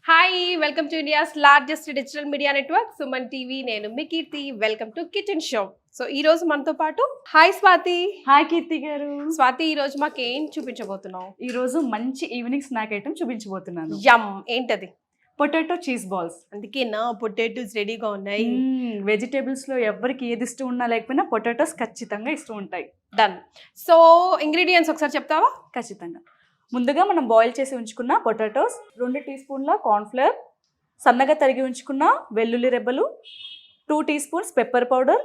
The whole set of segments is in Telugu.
Hi welcome to India's largest digital media network Suman TV. నేను మీ Keerthi. Welcome to kitchen show. So ఈ రోజు మనతో పాటు హాయ్ స్వాతి. హాయ్ కీర్తి గారు. స్వాతి, ఈ రోజు మాకు ఏం చూపించబోతున్నావు? ఈ రోజు మంచి ఈవినింగ్ స్నాక్ ఐటమ్ చూపించబోతున్నాను. యమ్. ఏంటది? Potato cheese balls. అందుకే నా పొటాటోస్ రెడీగా ఉన్నాయి. వెజిటేబుల్స్ లో ఎవరికి ఏది ఇష్టం ఉన్నా లేకపోయినా పొటాటోస్ ఖచ్చితంగా ఇష్టం ఉంటాయి. డన్. సో ఇంగ్రీడియంట్స్ ఒకసారి చెప్తావా? ఖచ్చితంగా. ముందుగా మనం బాయిల్ చేసి ఉంచుకున్న పొటాటోస్, 2 టీ స్పూన్ల కార్న్ఫ్లవర్, సన్నగా తరిగి ఉంచుకున్న వెల్లుల్లి రెబ్బలు, 2 టీ స్పూన్స్ పెప్పర్ పౌడర్,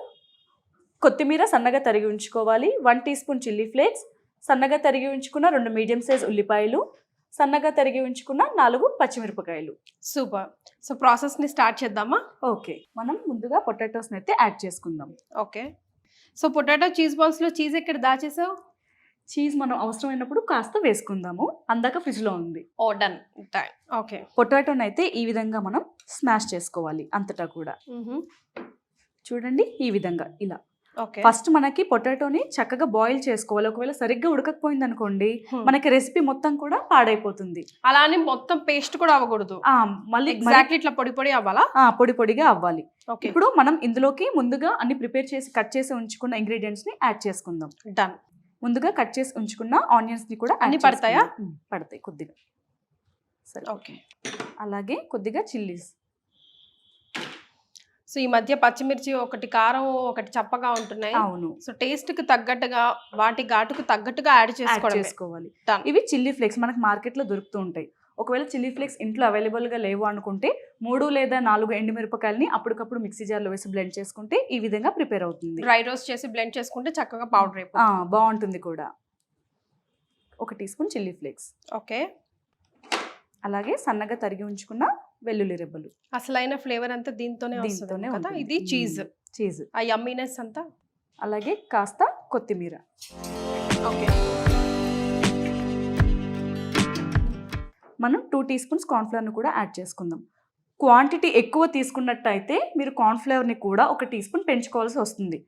కొత్తిమీర సన్నగా తరిగి ఉంచుకోవాలి, 1 టీ స్పూన్ చిల్లీ ఫ్లేక్స్, సన్నగా తరిగి ఉంచుకున్న 2 మీడియం సైజ్ ఉల్లిపాయలు, సన్నగా తరిగి ఉంచుకున్న 4 పచ్చిమిరపకాయలు. సూపర్. సో ప్రాసెస్ని స్టార్ట్ చేద్దామా? ఓకే, మనం ముందుగా పొటాటోస్ని అయితే యాడ్ చేసుకుందాం. ఓకే. సో పొటాటో చీజ్ బాల్స్లో చీజ్ ఎక్కడ దాచేసావు? చీజ్ మనం అవసరమైనప్పుడు కాస్త వేసుకుందాము. అందాక ఫ్రిడ్జ్లో ఉంది. ఓ డన్. ఓకే. పొటాటోని అయితే ఈ విధంగా మనం స్మాష్ చేసుకోవాలి అంతటా కూడా. చూడండి, ఈ విధంగా ఇలా. ఓకే. ఫస్ట్ మనకి పొటాటోని చక్కగా బాయిల్ చేసుకోవాలి. ఒకవేళ సరిగ్గా ఉడకకపోయింది అనుకోండి, మనకి రెసిపీ మొత్తం కూడా పాడైపోతుంది. అలానే మొత్తం పేస్ట్ కూడా అవ్వకూడదు. మళ్ళీ ఎగ్జాక్ట్లీ ఇట్లా పొడి పొడి అవ్వాలా? పొడి పొడిగా అవ్వాలి. ఓకే. ఇప్పుడు మనం ఇందులోకి ముందుగా అన్ని ప్రిపేర్ చేసి కట్ చేసి ఉంచుకున్న ఇంగ్రీడియంట్స్ ని యాడ్ చేసుకుందాం. డన్. ముందుగా కట్ చేసి ఉంచుకున్న ఆనియన్స్ ని కూడా అన్ని పడతాయా? పడతాయి కొద్దిగా. సరే. ఓకే. అలాగే కొద్దిగా చిల్లీస్. సో ఈ మధ్య పచ్చిమిర్చి ఒకటి కారం ఒకటి చప్పగా ఉంటున్నాయి. అవును. సో టేస్ట్ కి తగ్గట్టుగా వాటి ఘాటుకు తగ్గట్టుగా యాడ్ చేసుకోవాలి. ఇవి చిల్లీ ఫ్లేక్స్ మనకి మార్కెట్ లో దొరుకుతూ ఉంటాయి. ఒకవేళ చిల్లీ ఫ్లేక్స్ ఇంట్లో అవైలబుల్ గా లేవు అనుకుంటే 3 లేదా 4 ఎండుమిరపకాయలని అప్పటికప్పుడు మిక్సీ జార్లో వేసి బ్లెండ్ చేసుకుంటే ఈ విధంగా ప్రిపేర్ అవుతుంది. డ్రై రోస్ట్ చేసి బ్లెండ్ చేసుకుంటే చక్కగా పౌడర్ అయిపోతుంది. బాగుంటుంది కూడా. 1 teaspoon chilli flakes. Okay. అలాగే సన్నగా తరిగి ఉంచుకున్న వెల్లుల్లి రెబ్బలు. అసలైన ఫ్లేవర్ అంతా దీంతోనే వస్తుంది కదా. ఇది చీజ్ ఆ యమ్మీనెస్ అంతా. అలాగే కాస్త కొత్తిమీర. ఓకే. మనం 2 టీ స్పూన్స్ కార్న్ఫ్లవర్ని కూడా యాడ్ చేసుకుందాం. క్వాంటిటీ ఎక్కువ తీసుకున్నట్టయితే మీరు కార్న్ఫ్లవర్ని కూడా 1 టీ స్పూన్ పెంచుకోవాల్సి వస్తుంది.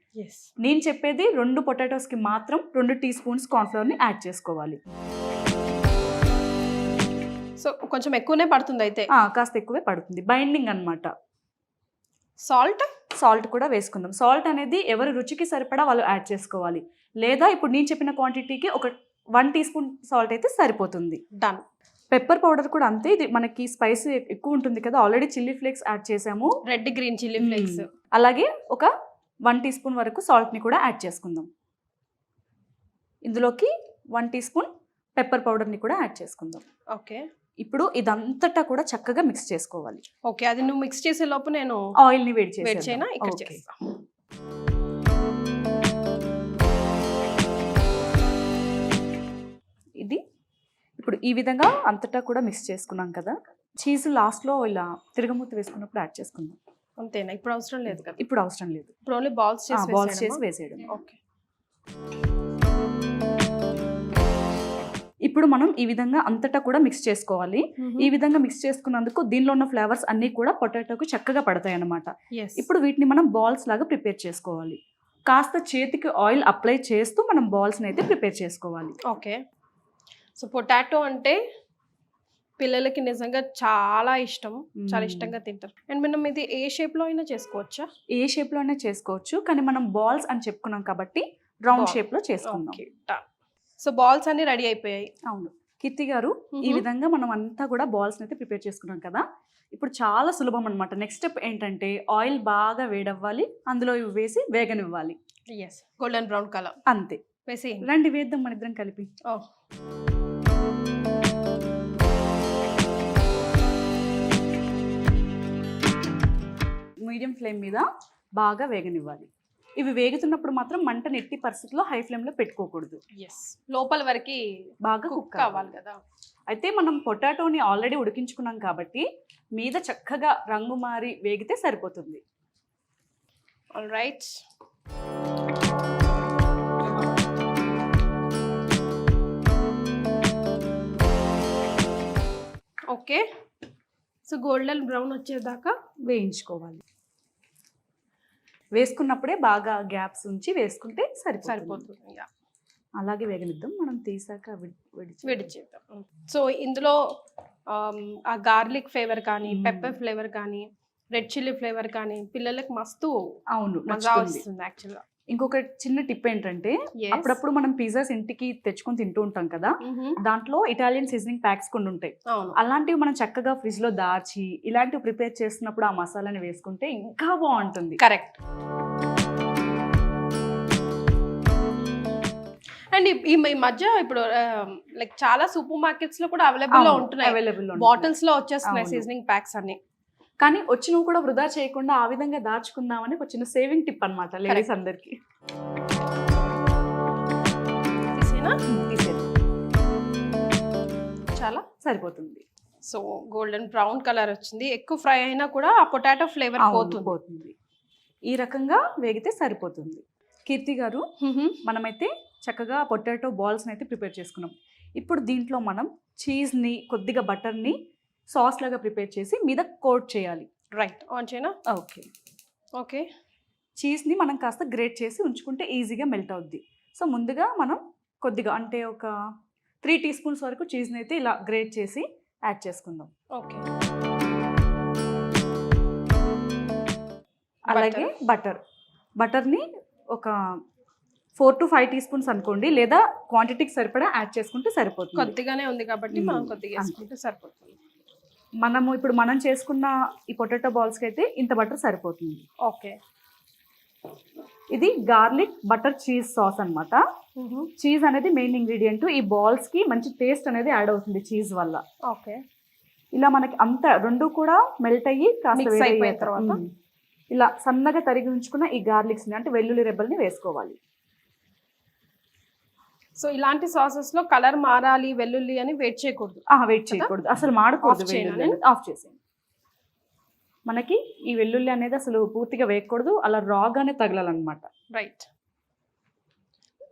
నేను చెప్పేది 2 పొటాటోస్కి మాత్రం 2 టీ స్పూన్స్ కార్న్ఫ్లవర్ని యాడ్ చేసుకోవాలి. సో కొంచెం ఎక్కువనే పడుతుంది అయితే. కాస్త ఎక్కువే పడుతుంది, బైండింగ్ అన్నమాట. సాల్ట్ కూడా వేసుకుందాం. సాల్ట్ అనేది ఎవరి రుచికి సరిపడా వాళ్ళు యాడ్ చేసుకోవాలి. లేదా ఇప్పుడు నేను చెప్పిన క్వాంటిటీకి 1 టీ స్పూన్ సాల్ట్ అయితే సరిపోతుంది. డన్. పెప్పర్ పౌడర్ కూడా అంతే. ఇది మనకి స్పైసీ ఎక్కువ ఉంటుంది కదా, ఆల్రెడీ చిల్లీ ఫ్లేక్స్ యాడ్ చేసాము, రెడ్ గ్రీన్ చిల్లీ ఫ్లేక్స్. అలాగే ఒక 1 టీ స్పూన్ వరకు సాల్ట్ని కూడా యాడ్ చేసుకుందాం. ఇందులోకి 1 టీ స్పూన్ పెప్పర్ పౌడర్ని కూడా యాడ్ చేసుకుందాం. ఓకే. ఇప్పుడు ఇదంతటా కూడా చక్కగా మిక్స్ చేసుకోవాలి. ఓకే. అది నువ్వు మిక్స్ చేసే లోపు నేను ఆయిల్ని వేడి చేయనా? ఇక్కడ చేస్తా. ఇది ఇప్పుడు ఈ విధంగా అంతటా కూడా మిక్స్ చేసుకున్నాం కదా. చీజ్ లాస్ట్లో ఇలా తిరగమూత వేసుకున్నప్పుడు యాడ్ చేసుకుందాం. అంతేనా? ఇప్పుడు అవసరం లేదు కదా. ఇప్పుడు అవసరం లేదు. ఇప్పుడు ఓన్లీ బాల్స్ చేసి వేసేయడం. ఓకే. ఇప్పుడు మనం ఈ విధంగా అంతటా కూడా మిక్స్ చేసుకోవాలి. ఈ విధంగా మిక్స్ చేసుకున్నందుకు దీనిలో ఉన్న ఫ్లేవర్స్ అన్నీ కూడా పొటాటోకి చక్కగా పడతాయి అన్నమాట. ఇప్పుడు వీటిని మనం బాల్స్ లాగా ప్రిపేర్ చేసుకోవాలి. కాస్త చేతికి ఆయిల్ అప్లై చేస్తూ మనం బాల్స్ని అయితే ప్రిపేర్ చేసుకోవాలి. ఓకే. సో పొటాటో అంటే పిల్లలకి నిజంగా చాలా ఇష్టం, చాలా ఇష్టంగా తింటారు. అండ్ మనం ఇది ఏ షేప్లో అయినా చేసుకోవచ్చా? ఏ షేప్లో అయినా చేసుకోవచ్చు, కానీ మనం బాల్స్ అని చెప్పుకున్నాం కాబట్టి రౌండ్ షేప్లో చేసుకుందాం. సో బాల్స్ అన్ని రెడీ అయిపోయాయి. అవును కీర్తి గారు, ఈ విధంగా మనం అంతా కూడా బాల్స్ అయితే ప్రిపేర్ చేసుకున్నాం కదా. ఇప్పుడు చాలా సులభం అనమాట. నెక్స్ట్ స్టెప్ ఏంటంటే ఆయిల్ బాగా వేడవ్వాలి, అందులో ఇవి వేసి వేగనివ్వాలి. Golden brown colour. అంతే. వేసి రండి వేద్దాం మన ఇద్దరం కలిపి. మీడియం ఫ్లేమ్ మీద బాగా వేగనివ్వాలి. ఇవి వేగుతున్నప్పుడు మాత్రం మంటని ఎట్టి పరిస్థితుల్లో హై ఫ్లేమ్లో పెట్టుకోకూడదు. లోపల వరకు బాగా కుక్ కావాలి కదా. అయితే మనం పొటాటోని ఆల్రెడీ ఉడికించుకున్నాం కాబట్టి మీద చక్కగా రంగు మారి వేగితే సరిపోతుంది. Alright. Okay. So golden brown వచ్చేదాకా వేయించుకోవాలి. వేసుకున్నప్పుడే బాగా గ్యాప్స్ ఉంచి వేసుకుంటే సరిపోతుంది. అలాగే వేగనిద్దాం. మనం తీసాక విడిచేద్దాం. సో ఇందులో ఆ గార్లిక్ ఫ్లేవర్ కానీ, మ్మ్. పెప్పర్ ఫ్లేవర్ కానీ, రెడ్ చిల్లీ ఫ్లేవర్ కానీ పిల్లలకి మస్తు అవును, మజా నచ్చుతుంది. వస్తుంది యాక్చువల్గా. ఇంకొక చిన్న టిప్ ఏంటంటే అప్పుడప్పుడు మనం పిజ్జాస్ ఇంటికి తెచ్చుకొని తింటూ ఉంటాం కదా, దాంట్లో ఇటాలియన్ సీజనింగ్ ప్యాక్స్ కొన్ని ఉంటాయి. అవును, అలాంటివి మనం చక్కగా ఫ్రిడ్జ్ లో దాచి ఇలాంటివి ప్రిపేర్ చేస్తున్నప్పుడు ఆ మసాలాని వేసుకుంటే ఇంకా బాగుంటుంది. కరెక్ట్. అండ్ ఈ మధ్య ఇప్పుడు లైక్ చాలా సూపర్ మార్కెట్స్ లో కూడా అవైలబుల్ లో ఉంటున్నాయి, అవైలబుల్ బాటిల్స్ లో వచ్చేస్తున్నాయి అవును. సీజనింగ్ ప్యాక్స్ అన్ని. కానీ వచ్చినవి కూడా వృధా చేయకుండా ఆ విధంగా దాచుకుందామని ఒక చిన్న సేవింగ్ టిప్ అన్నమాట లేడీస్ అందరికి. తీసేనా? తీసేది చాలా సరిపోతుంది. సో గోల్డెన్ బ్రౌన్ కలర్ వచ్చింది. ఎక్కువ ఫ్రై అయినా కూడా ఆ పొటాటో ఫ్లేవర్ అవును, పోతుంది. ఈ రకంగా వేగితే సరిపోతుంది. కీర్తి గారు, మనమైతే చక్కగా పొటాటో బాల్స్ అయితే ప్రిపేర్ చేసుకున్నాం. ఇప్పుడు దీంట్లో మనం చీజ్ని కొద్దిగా బటర్ని సాస్ లాగా ప్రిపేర్ చేసి మీద కోట్ చేయాలి. రైట్, ఆన్ చేయనా? ఓకే. ఓకే, చీజ్ని మనం కాస్త గ్రేట్ చేసి ఉంచుకుంటే ఈజీగా మెల్ట్ అవుద్ది. సో ముందుగా మనం కొద్దిగా అంటే ఒక 3 టీ స్పూన్స్ వరకు చీజ్ని అయితే ఇలా గ్రేట్ చేసి యాడ్ చేసుకుందాం. ఓకే. అలాగే బటర్ని ఒక 4 to 5 టీ స్పూన్స్ అనుకోండి, లేదా క్వాంటిటీకి సరిపడా యాడ్ చేసుకుంటే సరిపోతుంది. కొద్దిగానే ఉంది కాబట్టి మనం కొద్దిగా వేసుకుంటే సరిపోతుంది. ఇప్పుడు మనం చేసుకున్న ఈ పొటాటో బాల్స్కి అయితే ఇంత బటర్ సరిపోతుంది. ఓకే. ఇది గార్లిక్ బటర్ చీజ్ సాస్ అన్నమాట. చీజ్ అనేది మెయిన్ ఇంగ్రీడియంట్. ఈ బాల్స్కి మంచి టేస్ట్ అనేది యాడ్ అవుతుంది చీజ్ వల్ల. ఓకే. ఇలా మనకి అంత రెండు కూడా మెల్ట్ అయ్యి కాస్త Mix అయిపోయిన తర్వాత ఇలా సన్నగా తరిగి ఉంచుకున్న ఈ గార్లిక్స్ని అంటే వెల్లుల్లి రెబ్బల్ని వేసుకోవాలి. సో ఇలాంటి సాసెస్ లో కలర్ మారాలి వెల్లుల్లి అని వెయిట్ చేయకూడదు. వెయిట్ చేయకూడదు, అసలు మాడకూడదు. Off చేయనా? ఆఫ్ చేసేయండి. మనకి ఈ వెల్లుల్లి అనేది అసలు పూర్తిగా వేయకూడదు, అలా రాగానే తగలాలన్నమాట. రైట్.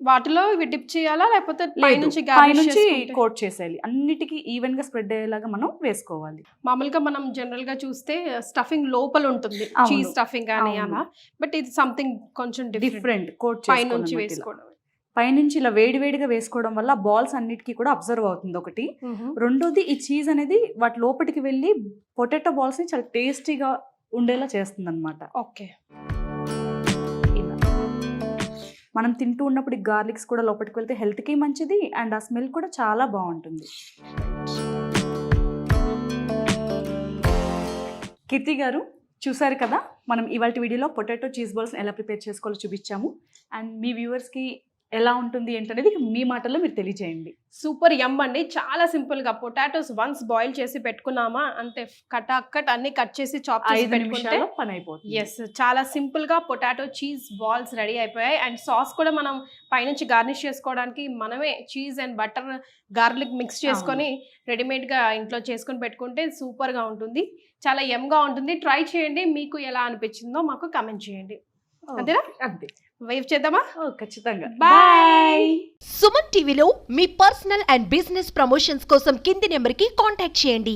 వాటిలో ఇవి డిప్ చేయాలా లేకపోతే పైనుంచి గార్నిష్ పైనుంచి చేసుకుంటే? కోట్ చేసేయాలి. అన్నిటికీ ఈవెన్ గా స్ప్రెడ్ అయ్యేలాగా మనం వేసుకోవాలి. మామూలుగా మనం జనరల్ గా చూస్తే స్టఫింగ్ లోపల ఉంటుంది, అవును. చీజ్ స్టఫింగ్ కానీ అవును. అలా. బట్ ఇది సంథింగ్ కొంచెం డిఫరెంట్. కోట్ పైనుంచి వేసుకోవడం. పైనుంచి ఇలా వేడివేడిగా వేసుకోవడం వల్ల బాల్స్ అన్నిటికీ కూడా అబ్జర్వ్ అవుతుంది ఒకటి. రెండోది ఈ చీజ్ అనేది వాటి లోపలికి వెళ్ళి పొటాటో బాల్స్ ని చాలా టేస్టీగా ఉండేలా చేస్తుంది అనమాట. ఓకే. మనం తింటూ ఉన్నప్పుడు ఈ గార్లిక్స్ కూడా లోపలికి వెళ్తే హెల్త్ కి మంచిది అండ్ ఆ స్మెల్ కూడా చాలా బాగుంటుంది. కీర్తి గారు, చూసారు కదా మనం ఇవాళ వీడియోలో పొటాటో చీజ్ బాల్స్ ఎలా ప్రిపేర్ చేసుకోవాలో చూపించాము. అండ్ మీ వ్యూవర్స్కి ఎలా ఉంటుంది ఏంటనేది మీ మాటల్లో మీరు తెలియజేయండి. సూపర్ యమ్ అండి. చాలా సింపుల్ గా పొటాటోస్ వన్స్ బాయిల్ చేసి పెట్టుకున్నామా అంతే, కట్ అన్ని కట్ చేసి చాప్ చేసి 5 పెట్టుకుంటే నిమిషాల్లో పని అయిపోతుంది. ఎస్, చాలా సింపుల్ గా పొటాటో చీజ్ బాల్స్ రెడీ అయిపోయాయి. అండ్ సాస్ కూడా మనం పైనుంచి గార్నిష్ చేసుకోవడానికి మనమే cheese and butter garlic mix చేసుకొని రెడీమేడ్ గా ఇంట్లో చేసుకొని పెట్టుకుంటే సూపర్ గా ఉంటుంది. చాలా యమ్ గా ఉంటుంది. ట్రై చేయండి, మీకు ఎలా అనిపించిందో మాకు కమెంట్ చేయండి. అంతేనా? అంతే. వైవ్ చేద్దామా? ఖచ్చితంగా. బాయ్. సుమన్ టీవీలో మీ పర్సనల్ అండ్ బిజినెస్ ప్రమోషన్స్ కోసం కింది నెంబర్కి కాంటాక్ట్ చేయండి.